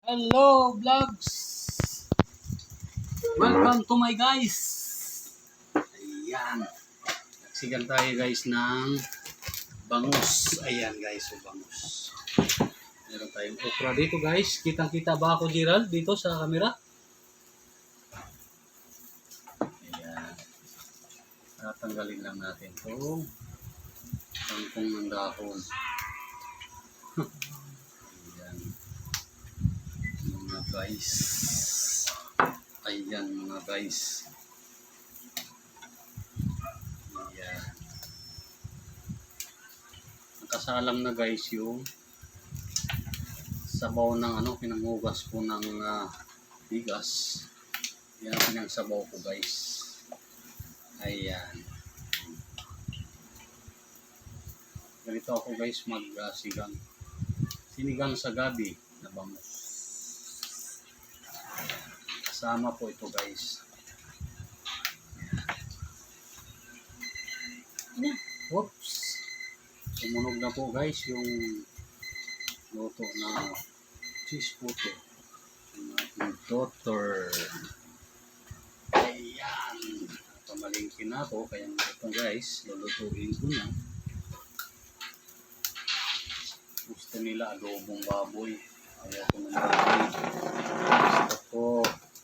Hello vlogs! Welcome to my guys! Ayan. Nagsigan tayo guys ng bangus. Ayan guys, bangus. Meron tayong okra dito guys. Kitang-kita ba ako, Gerald, dito sa camera? Ayan. Tatanggalin lang natin itong tangkong ng dahon. Ayan. Mga guys. Ayan mga guys. Ayan. Nakasalang na guys yung sabaw ng pinanghugas ko ng bigas. Yan ang pinangsabaw ko guys. Ayan. Ganito ako guys mag-sigang. Sinigang sa gabi na bangus. Kasama po ito guys. Oops. Tumunog na po guys yung luto na cheese puto. Yung ating daughter. Ayan. Pamalingkin na ako. Kaya ito guys, lulutuin ko na. Gusto nila adobong baboy. Ayaw ko na gusto ko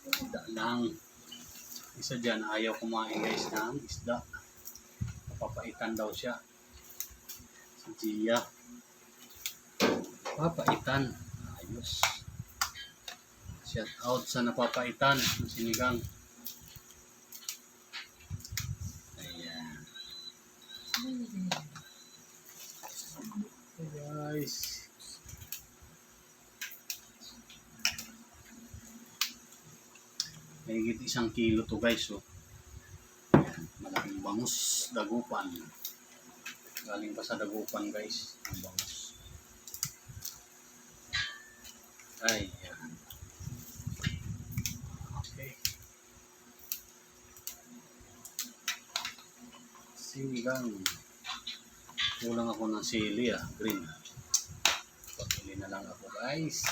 isda lang. Isa dyan ayaw kumain guys ng isda. Papaitan daw siya. Si Gia. Papaitan. Ayos. Shout out sa napapaitan ng sinigang. Ayan. Hey guys. Mahigit 1 kilo to guys. Oh. Ayan. Malaking bangus. Dagupan. Galing pa sa dagupan guys. Ang bangus. Ayan. Okay. Sinigang. Kulang ako ng sili green. Pagpili na lang ako guys.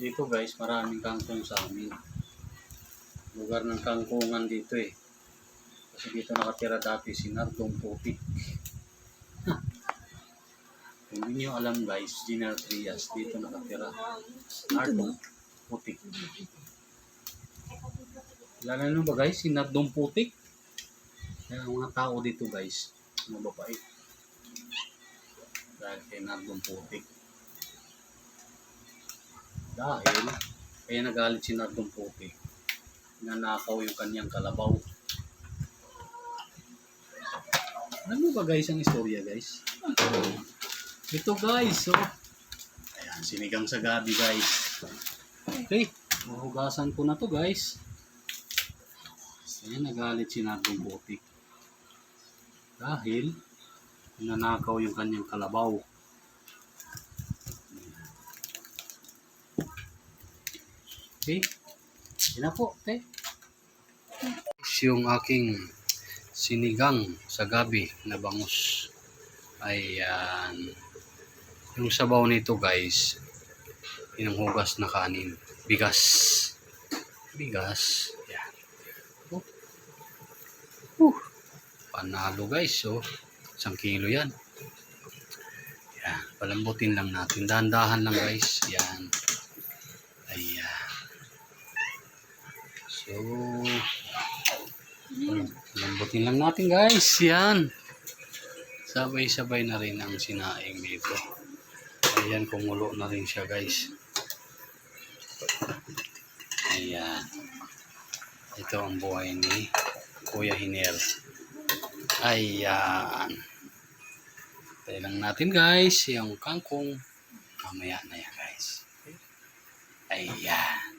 Dito guys, maraming kangkong sa amin. Lugar ng kangkungan dito eh. Kasi dito nakatira dati si Nardong Putik. Kung hindi nyo alam guys, General Trias, dito nakatira. Nardong Putik. Kilala nyo ba guys, si Nardong Putik? Kaya mga tao dito guys, mga babae. Dahil kay Nardong Putik. Dahil, kaya nagalit si Nardong Putik. Nanakaw yung kanyang kalabaw. Ano ba guys ang istorya guys? Ito guys, oh. Ayan, sinigang sa gabi guys. Okay, mahugasan ko na to guys. Ayan, nagalit si Nardong Putik. Dahil, nanakaw yung kanyang kalabaw. Okay, yun na po, okay. Yung aking sinigang sa gabi na bangus. Ayan. Yung sabaw nito guys, pinanghugas na kanin. Bigas. Bigas. Ayan. Panalo guys, oh. 1 kilo yan. Ayan. Palambutin lang natin. Dahan-dahan lang guys. Ayan. Ayan. So, lambutin lang natin guys. Yan. Sabay-sabay na rin ang sinaing dito. Ayan, kumulo na rin siya guys. Ayan. Ito ang buhay ni Kuya Hiner. Ayan. Tayo lang natin guys. Yung kangkong. Mamaya na yan guys. Ayan.